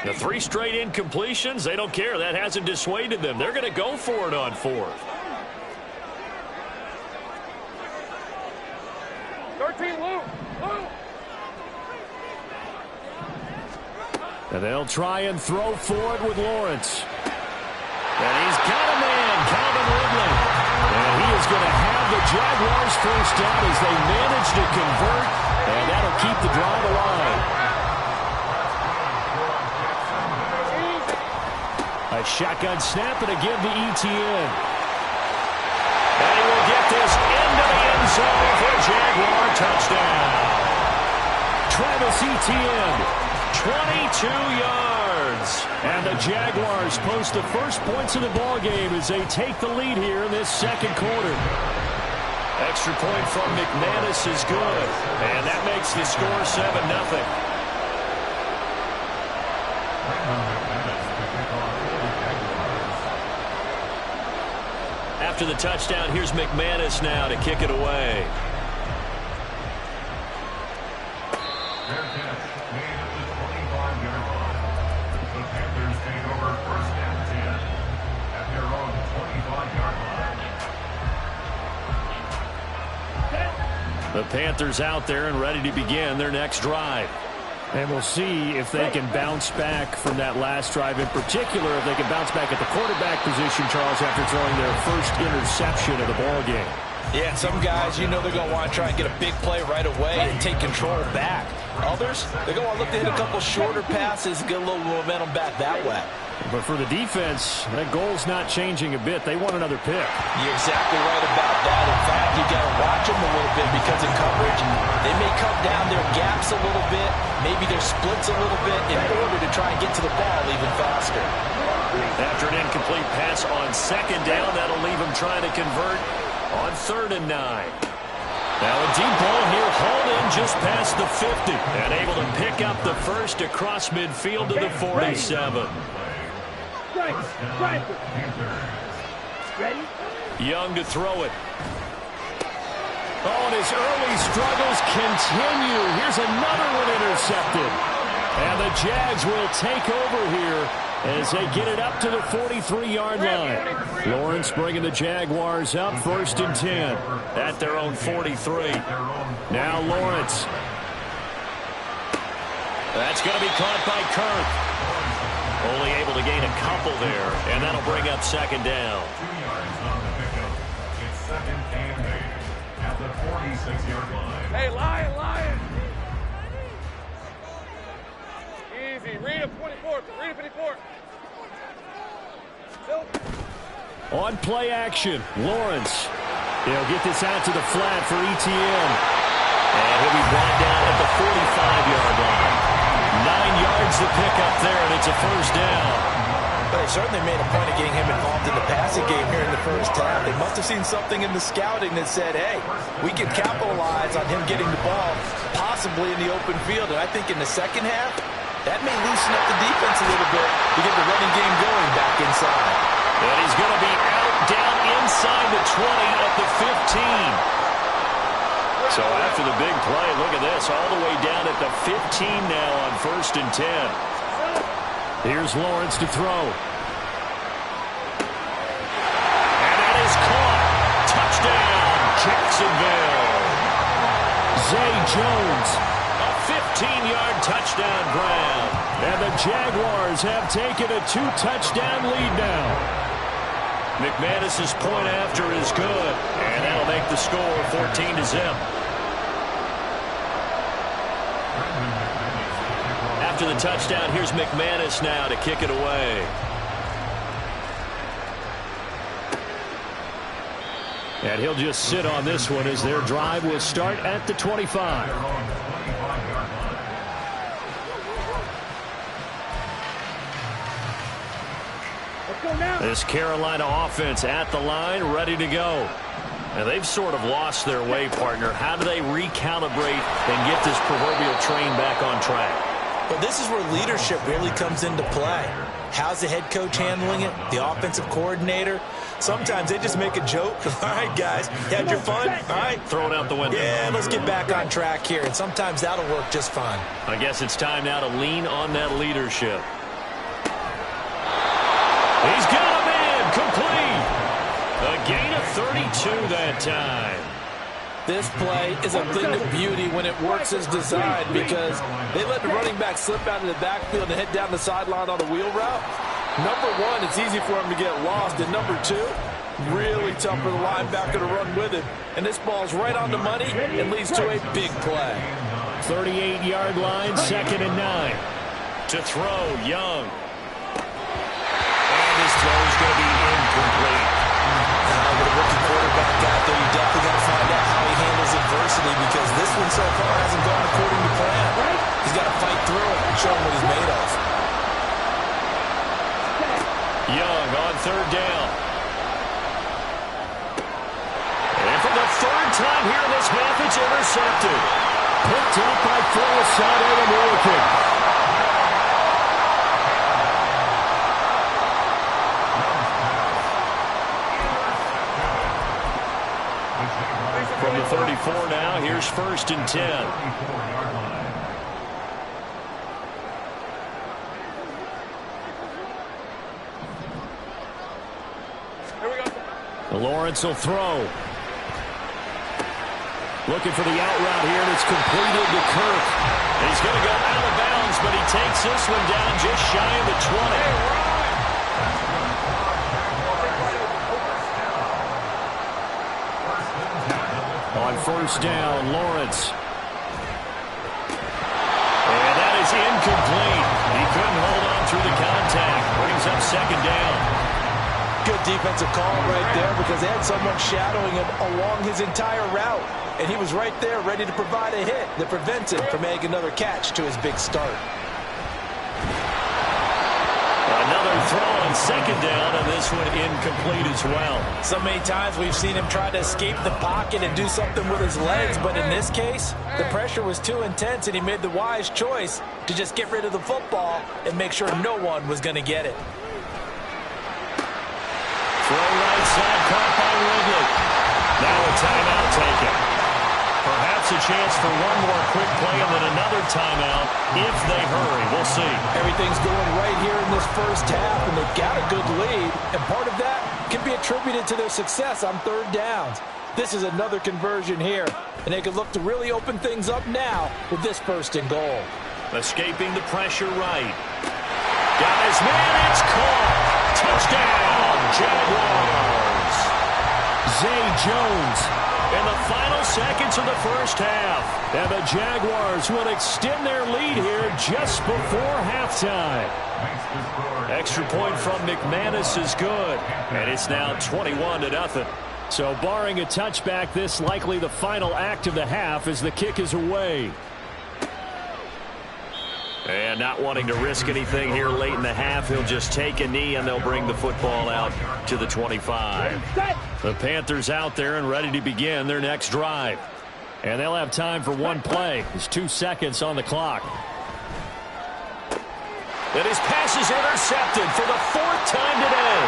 The 3 straight incompletions, they don't care. That hasn't dissuaded them. They're going to go for it on 4th. 13, Lou. And they'll try and throw for it with Lawrence. And he's got a man, Calvin Ridley. And he is going to have the Jaguars first down as they manage to convert. And that'll keep the drive alive. A shotgun snap and a give to Etienne. And he will get this into the end zone for a Jaguar touchdown. Travis Etienne, 22 yards. And the Jaguars post the first points of the ballgame as they take the lead here in this second quarter. Extra point from McManus is good. And that makes the score 7-0. After the touchdown, here's McManus now to kick it away. Their catch made at the 25-yard line. The Panthers take over first and 10 at their own 25-yard line. The Panthers out there and ready to begin their next drive. And we'll see if they can bounce back from that last drive. In particular, if they can bounce back at the quarterback position, Charles, after throwing their first interception of the ballgame. Yeah, some guys, you know they're going to want to try and get a big play right away and take control back. Others, they're going to want to look to hit a couple shorter passes, get a little momentum back that way. But for the defense, that goal's not changing a bit. They want another pick. You're exactly right about that. In fact, you got to watch them a little bit because in coverage, they may cut down their gaps a little bit, maybe their splits a little bit in order to try and get to the ball even faster. After an incomplete pass on second down, that'll leave them trying to convert on 3rd and 9. Now a deep ball here, hauled in just past the 50. And able to pick up the first across midfield to the 47. Ready? Young to throw it. Oh, and his early struggles continue. Here's another one intercepted. And the Jags will take over here as they get it up to the 43-yard line. Lawrence bringing the Jaguars up 1st and 10 at their own 43. Now Lawrence. That's going to be caught by Kirk. Only able to gain a couple there, and that'll bring up 2nd down. 2 yards on the pickup. It's 2nd and 8 at the 46-yard line. Hey, Lion. Easy. Read him 24. Read him 54. On play action, Lawrence. He'll get this out to the flat for Etienne. And he'll be brought down at the 45-yard line. 9 yards to pick up there, and it's a first down. But they certainly made a point of getting him involved in the passing game here in the first half. They must have seen something in the scouting that said, hey, we can capitalize on him getting the ball, possibly in the open field. And I think in the second half, that may loosen up the defense a little bit to get the running game going back inside. And he's going to be out down inside the 20 at the 15. So after the big play, look at this, all the way down at the 15 now on 1st and 10. Here's Lawrence to throw. And that is caught. Touchdown, Jacksonville. Zay Jones, a 15-yard touchdown grab. And the Jaguars have taken a 2-touchdown lead now. McManus's point after is good, and that'll make the score 14-0. After the touchdown, here's McManus now to kick it away. And he'll just sit on this one as their drive will start at the 25. This Carolina offense at the line, ready to go. And they've sort of lost their way, partner. How do they recalibrate and get this proverbial train back on track? But this is where leadership really comes into play. How's the head coach handling it? The offensive coordinator? Sometimes they just make a joke. All right, guys, you had your fun? All right. Throw it out the window. Yeah, let's get back on track here, and sometimes that'll work just fine. I guess it's time now to lean on that leadership. He's got him in. Complete. A gain of 32 that time. This play is a thing of beauty when it works as designed because they let the running back slip out of the backfield and head down the sideline on a wheel route. Number one, it's easy for him to get lost. And number two, really tough for the linebacker to run with him. And this ball's right on the money and leads to a big play. 38-yard line, 2nd and 9. To throw, Young. And his throw is going to be incomplete. With a rookie quarterback out there, you definitely got to find out how he handles adversity because this one so far hasn't gone according to plan. He's got to fight through it and show him what he's made of. Young on 3rd down. And for the 3rd time here in this half, it's intercepted. Picked up by Forsythe All-American. From the 34 now, here's 1st and 10. Lawrence will throw. Looking for the out route here, and it's completed to Kirk. And he's going to go out of bounds, but he takes this one down just shy of the 20. On 1st down, Lawrence. And that is incomplete. He couldn't hold on through the contact. Brings up 2nd down. Good defensive call right there because they had someone shadowing him along his entire route. And he was right there ready to provide a hit that prevents him from making another catch to his big start. Another throw on 2nd down, and this one incomplete as well. So many times we've seen him try to escape the pocket and do something with his legs, but in this case, the pressure was too intense, and he made the wise choice to just get rid of the football and make sure no one was going to get it. Throw right side, caught by Ridley. Now a timeout taken. Perhaps a chance for one more quick play and then another timeout if they hurry. We'll see. Everything's going right here in this 1st half, and they've got a good lead. And part of that can be attributed to their success on 3rd downs. This is another conversion here, and they can look to really open things up now with this 1st and goal. Escaping the pressure right. Got his man, it's caught. Touchdown, Jaguars. Zay Jones in the final seconds of the 1st half. And the Jaguars will extend their lead here just before halftime. Extra point from McManus is good. And it's now 21-0. So barring a touchback, this likely the final act of the half as the kick is away. And not wanting to risk anything here late in the half, he'll just take a knee and they'll bring the football out to the 25. The Panthers out there and ready to begin their next drive. And they'll have time for one play. There's 2 seconds on the clock. And his pass is intercepted for the 4th time today.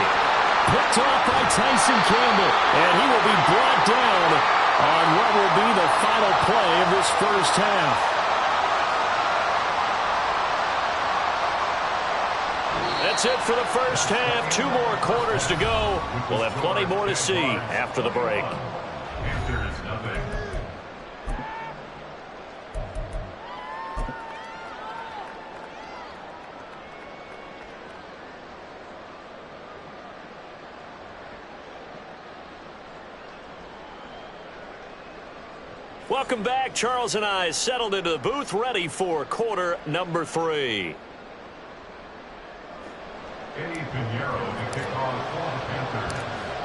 Picked off by Tyson Campbell. And he will be brought down on what will be the final play of this 1st half. That's it for the 1st half. 2 more quarters to go. We'll have plenty more to see after the break. Welcome back. Charles and I settled into the booth ready for quarter number 3.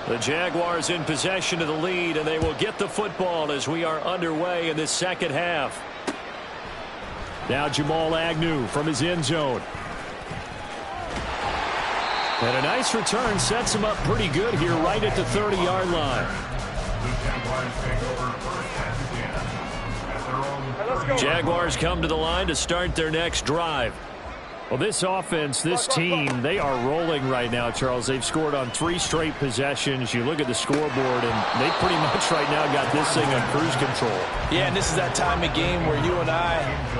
The Jaguars in possession of the lead, and they will get the football as we are underway in this 2nd half. Now Jamal Agnew from his end zone. And a nice return sets him up pretty good here right at the 30-yard line. Jaguars come to the line to start their next drive. Well, this offense, this team, they are rolling right now, Charles. They've scored on 3 straight possessions. You look at the scoreboard, and they pretty much right now got this thing on cruise control. Yeah, and this is that time of game where you and I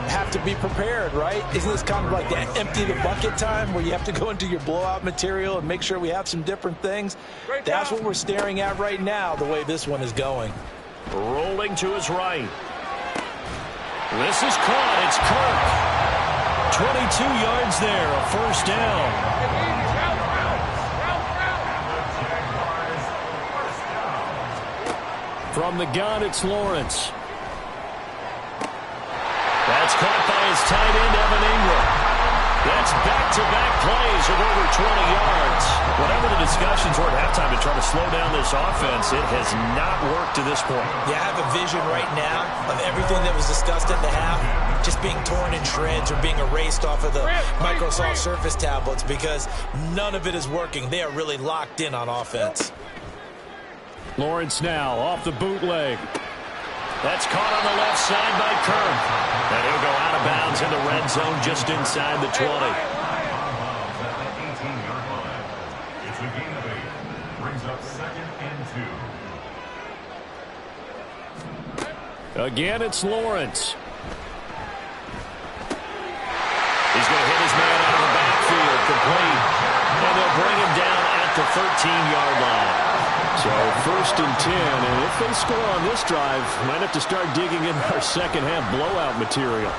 have to be prepared, right? Isn't this kind of like that empty the bucket time where you have to go into your blowout material and make sure we have some different things? That's what we're staring at right now, the way this one is going. Rolling to his right. This is caught. It's Kirk. 22 yards there, a first down. From the gun, it's Lawrence. That's caught by his tight end, Evan Ingram. That's back-to-back plays of over 20 yards. Whatever the discussions were at halftime to try to slow down this offense, it has not worked to this point. Yeah, I have a vision right now of everything that was discussed at the half just being torn in shreds or being erased off of the Microsoft Surface tablets because none of it is working. They are really locked in on offense. Lawrence now off the bootleg. That's caught on the left side by Kirk. And he'll go out of bounds in the red zone just inside the 20. It's a gain of 8. Brings up 2nd and 2. Again, it's Lawrence. He's going to hit his man out of the backfield, complete. And they'll bring him down at the 13-yard line. So 1st and 10, and if they score on this drive, might have to start digging in our second-half blowout material.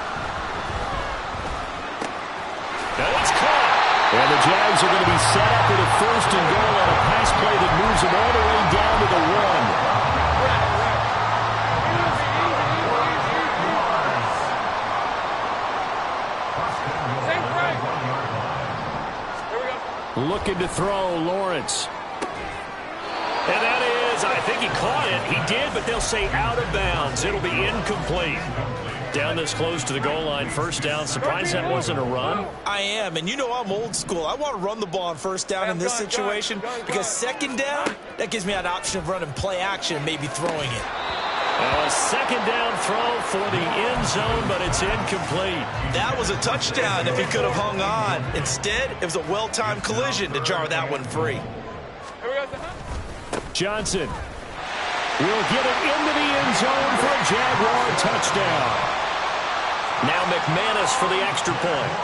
Now it's caught. And the Jags are going to be set up with a 1st and goal on a pass play that moves them all the way down to the 1. Looking to throw, Lawrence. And that is, I think he caught it. He did, but they'll say out of bounds. It'll be incomplete. Down this close to the goal line, 1st down. Surprised that wasn't a run? I am, and you know I'm old school. I want to run the ball on 1st down in this situation because 2nd down, that gives me an option of running play action and maybe throwing it. A 2nd down throw for the end zone, but it's incomplete. That was a touchdown if he could have hung on. Instead, it was a well-timed collision to jar that one free. Johnson will get it into the end zone for a Jaguar touchdown. Now McManus for the extra point.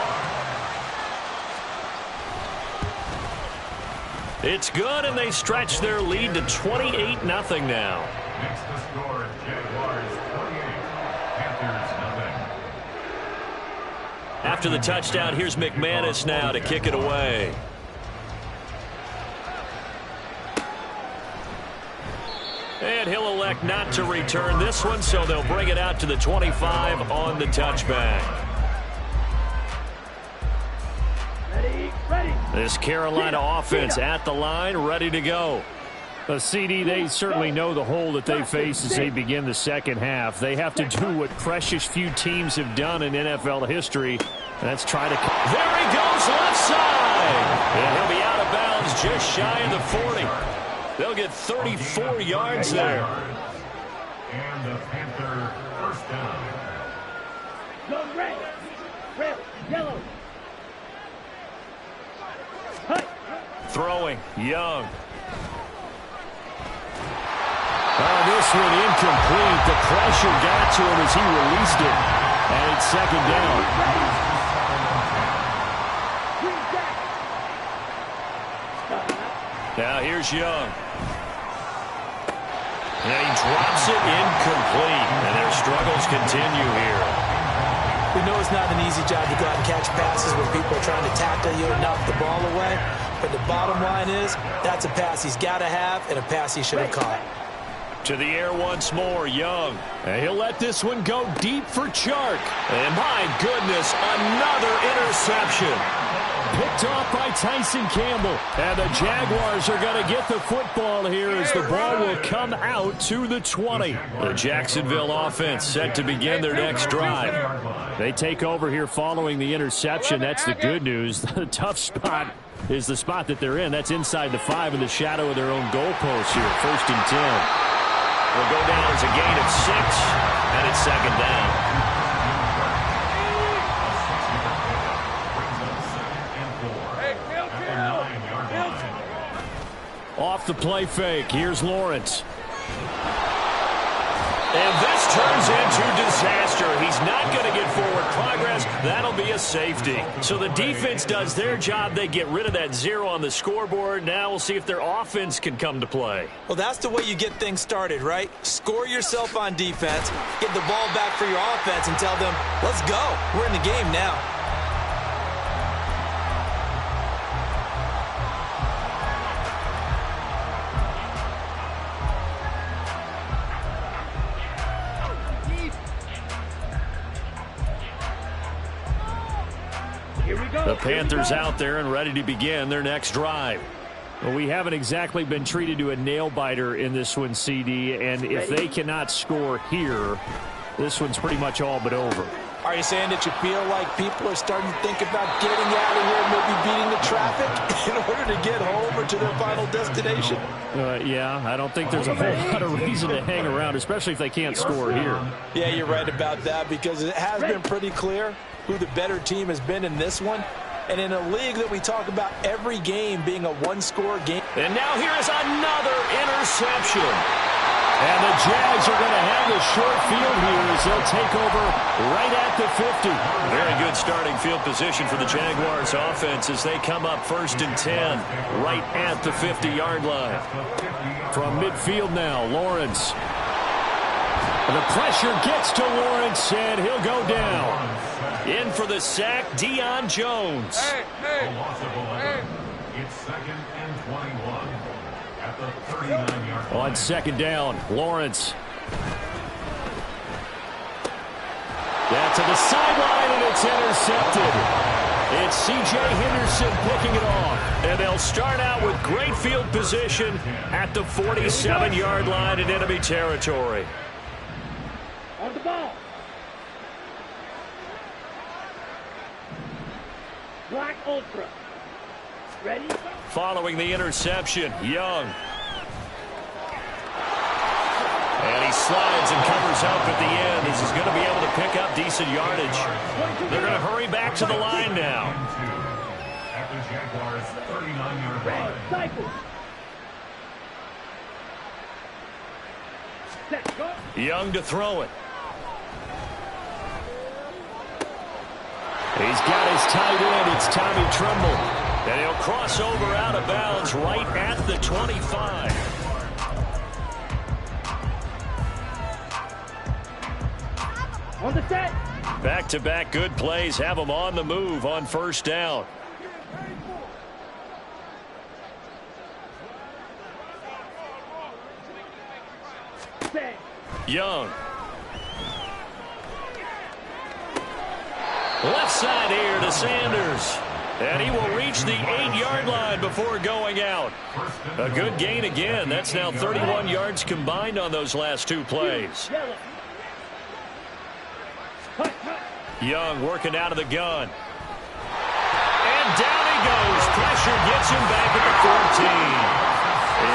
It's good, and they stretch their lead to 28-0 now. Next to score, Jaguars 28, Panthers 0. After the touchdown, here's McManus now to kick it away. And he'll elect not to return this one, so they'll bring it out to the 25 on the touchback. This Carolina offense at the line, ready to go. CD, they certainly know the hole that they face as they begin the second half. They have to do what precious few teams have done in NFL history, and that's try to... There he goes, left side! And he'll be out of bounds just shy of the 40. They'll get 34 yards there. And the Panther 1st down. Go red, yellow. Throwing, Young. This one incomplete. The pressure got to him as he released it. And it's 2nd down. Now here's Young. And he drops it incomplete. And their struggles continue here. We know it's not an easy job to go out and catch passes when people are trying to tackle you and knock the ball away. But the bottom line is, that's a pass he's got to have and a pass he should have caught. To the air once more, Young. And he'll let this one go deep for Chark. And my goodness, another interception. Picked off by Tyson Campbell. And the Jaguars are going to get the football here as the ball will come out to the 20. The Jacksonville offense set to begin their next drive. They take over here following the interception. That's the good news. The tough spot is the spot that they're in. That's inside the 5 in the shadow of their own goalpost here. 1st and 10. Will go down as a gain of 6, and it's 2nd down. off the play fake. Here's Lawrence. And this turns into disaster. He's not going to get forward progress. That'll be a safety. So the defense does their job. They get rid of that 0 on the scoreboard. Now we'll see if their offense can come to play. Well, that's the way you get things started, right? Score yourself on defense, get the ball back for your offense, and tell them, let's go. We're in the game now. The Panthers out there and ready to begin their next drive. Well, we haven't exactly been treated to a nail-biter in this one, CD, and if they cannot score here, this one's pretty much all but over. Are you saying that you feel like people are starting to think about getting out of here, maybe beating the traffic in order to get home or to their final destination? Yeah, I don't think there's a whole lot of reason to hang around, especially if they can't score here. Yeah, you're right about that, because it has been pretty clear who the better team has been in this one. And in a league that we talk about every game being a one-score game. And now here is another interception. And the Jags are going to have the short field here as they'll take over right at the 50. Very good starting field position for the Jaguars offense as they come up 1st and 10 right at the 50-yard line. From midfield now, Lawrence. The pressure gets to Lawrence, and he'll go down. In for the sack, Deion Jones. It's 2nd and 21 at the 39-yard line. On 2nd down, Lawrence. That to the sideline, and it's intercepted. It's C.J. Henderson picking it off. And they'll start out with great field position at the 47-yard line in enemy territory. On the ball. Black Ultra. Ready? Following the interception, Young. And he slides and covers up at the end. This is going to be able to pick up decent yardage. They're going to hurry back to the line now. At the Jaguars' 39-yard line. Cycle. Set. Go. Young to throw it. He's got his tight end. It's Tommy Tremble. And he'll cross over out of bounds right at the 25. On the set. Back-to-back good plays have them on the move on 1st down. Set. Young. Left side here to Sanders. And he will reach the 8-yard line before going out. A good gain again. That's now 31 yards combined on those last 2 plays. Yellow. Cut, cut. Young working out of the gun. And down he goes. Pressure gets him back at the 14.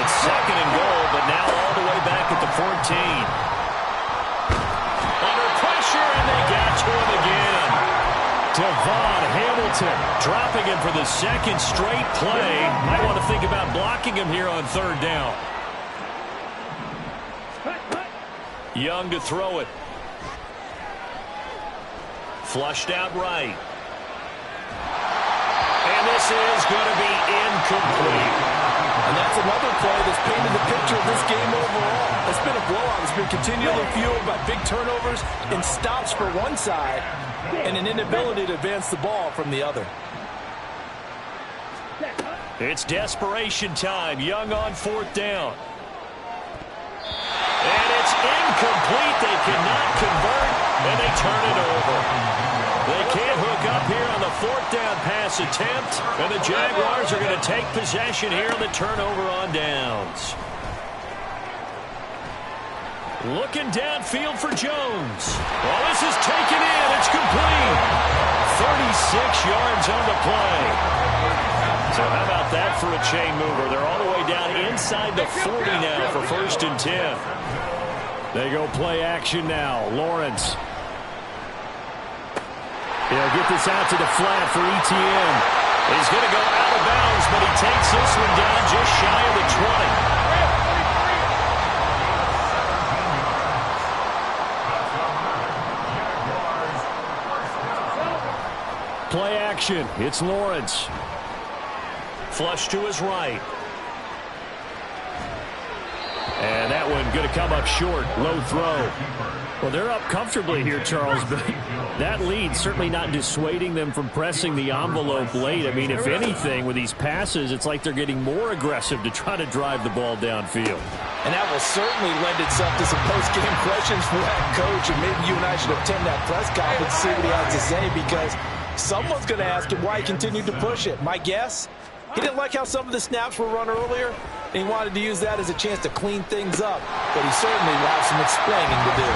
It's 2nd and goal, but now all the way back at the 14. Under pressure, and they got to him again. Devon Hamilton dropping him for the 2nd straight play. Might want to think about blocking him here on 3rd down. Cut, cut. Young to throw it. Flushed out right. And this is going to be incomplete. And that's another play that's painted the picture of this game overall. It's been a blowout. It's been continually fueled by big turnovers and stops for one side and an inability to advance the ball from the other. Set. Cut. It's desperation time. Young on 4th down. And it's incomplete. They cannot convert, and they turn it over. They can't hook up here on the 4th down pass attempt, and the Jaguars are going to take possession here on the turnover on downs. Looking downfield for Jones. Well, this is taken in. It's complete. 36 yards on the play. So how about that for a chain mover? They're all the way down inside the 40 now for 1st and 10. They go play action now. Lawrence. He'll get this out to the flat for ETN. He's going to go out of bounds, but he takes this one down just shy of the 20. Play action. It's Lawrence. Flush to his right. And that one going to come up short. Low throw. Well, they're up comfortably here, Charles, but that lead certainly not dissuading them from pressing the envelope late. I mean, if anything, with these passes, it's like they're getting more aggressive to try to drive the ball downfield. And that will certainly lend itself to some post-game questions for that coach, and maybe you and I should attend that press conference to see what he has to say, because someone's going to ask him why he continued to push it. My guess, he didn't like how some of the snaps were run earlier, and he wanted to use that as a chance to clean things up. But he certainly will have some explaining to do.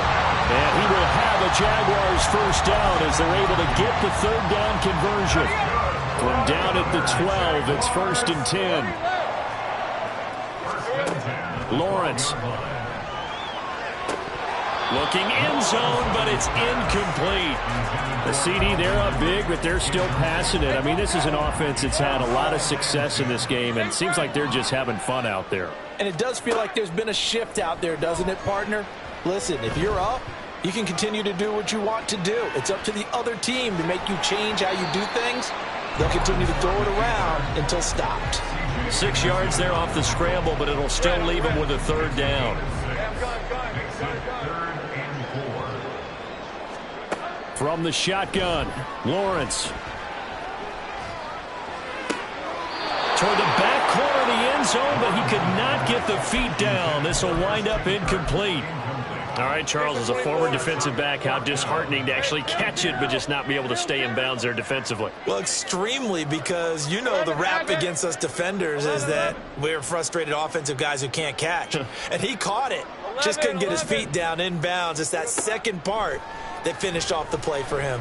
And he will have a Jaguars first down as they're able to get the third down conversion. From down at the 12, it's 1st and 10. Lawrence. Looking end zone, but it's incomplete. The CD, they're up big, but they're still passing it. I mean, this is an offense that's had a lot of success in this game, and it seems like they're just having fun out there. And it does feel like there's been a shift out there, doesn't it, partner? Listen, if you're up, you can continue to do what you want to do. It's up to the other team to make you change how you do things. They'll continue to throw it around until stopped. 6 yards there off the scramble, but it'll still leave him with a third down. From the shotgun, Lawrence. Toward the back corner of the end zone, but he could not get the feet down. This will wind up incomplete. All right, Charles, as a former defensive back, how disheartening to actually catch it, but just not be able to stay in bounds there defensively. Well, extremely, because you know the rap against us defenders is that we're frustrated offensive guys who can't catch. And he caught it. Just couldn't get his feet down in bounds. It's that second part that finished off the play for him.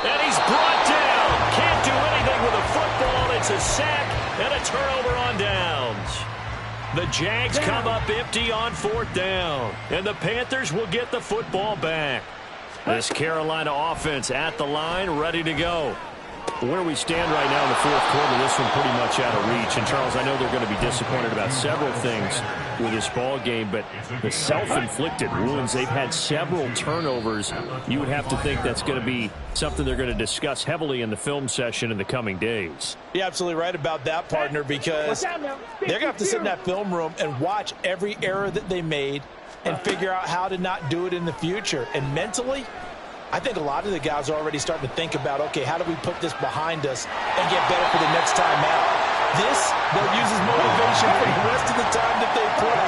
And he's brought down. Can't do anything with a football. It's a sack and a turnover on downs. The Jags come up empty on 4th down. And the Panthers will get the football back. This Carolina offense at the line, ready to go. Where we stand right now in the 4th quarter, this one pretty much out of reach. And, Charles, I know they're going to be disappointed about several things with this ball game, but the self-inflicted wounds, they've had several turnovers. You would have to think that's going to be something they're going to discuss heavily in the film session in the coming days. You're absolutely right about that, partner, because they're going to have to sit in that film room and watch every error that they made and figure out how to not do it in the future. And mentally, I think a lot of the guys are already starting to think about, okay, how do we put this behind us and get better for the next time out? This, they'll use as motivation for the rest of the time that they play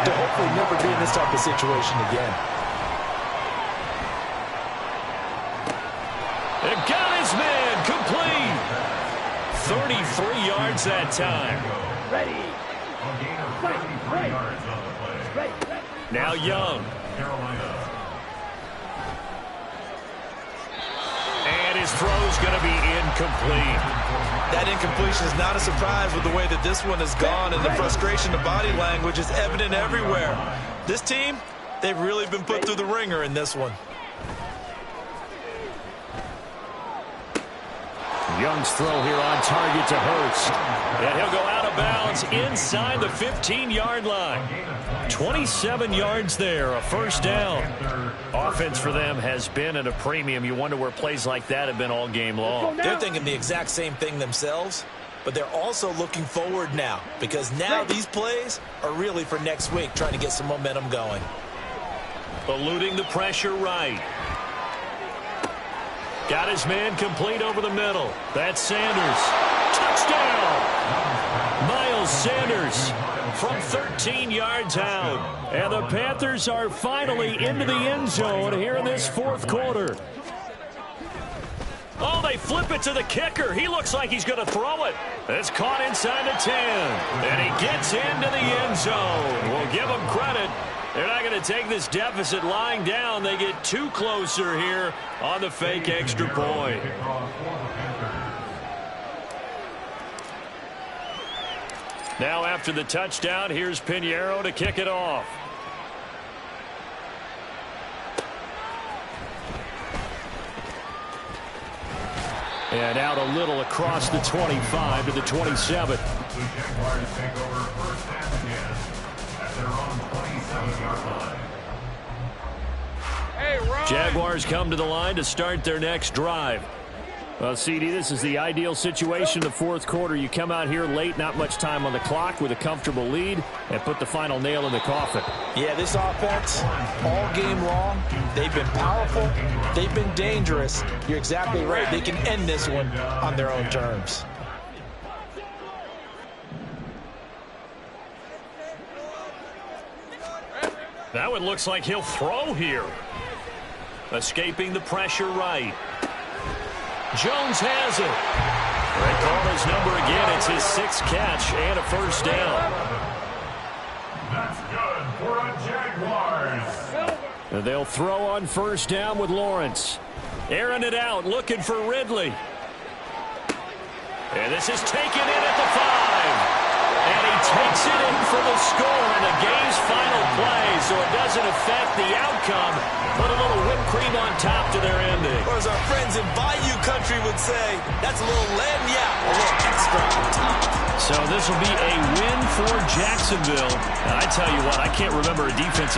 to hopefully never be in this type of situation again. And got his man complete. 33 yards that time. Ready. Now Young. And his throw's going to be incomplete. That incompletion is not a surprise with the way that this one has gone, and the frustration, the body language is evident everywhere. This team, they've really been put through the ringer in this one. Young's throw here on target to Hurts. And he'll go out of bounds inside the 15-yard line. 27 yards there, a first down. Offense for them has been at a premium. You wonder where plays like that have been all game long. They're thinking the exact same thing themselves, but they're also looking forward now, because now these plays are really for next week, trying to get some momentum going. Eluding the pressure right. Got his man complete over the middle. That's Sanders. Touchdown! Miles Sanders from 13 yards out. And the Panthers are finally into the end zone here in this 4th quarter. Oh, they flip it to the kicker. He looks like he's going to throw it. It's caught inside the 10. And he gets into the end zone. We'll give him credit. They're not going to take this deficit lying down. They get too closer here on the fake extra point. Now after the touchdown, here's Pinheiro to kick it off. And out a little across the 25 to the 27. The Jaguars take over first down again at their own 27-yard line. Hey, Ron. Jaguars come to the line to start their next drive. Well, CD, this is the ideal situation in the fourth quarter. You come out here late, not much time on the clock, with a comfortable lead, and put the final nail in the coffin. Yeah, this offense, all game long, they've been powerful, they've been dangerous. You're exactly right. They can end this one on their own terms. That one looks like he'll throw here. Escaping the pressure right. Jones has it. They call his number again. It's his 6th catch and a first down. That's good for a Jaguars. And they'll throw on first down with Lawrence. Airing it out, looking for Ridley. And this is taken in at the 5. And he takes it in for the score in the game's final play, so it doesn't affect the outcome. Put a little whipped cream on top to their ending. Or as our friends in Bayou Country would say, that's a little lagniappe, a little extra on top. So this will be a win for Jacksonville. And I tell you what, I can't remember a defensive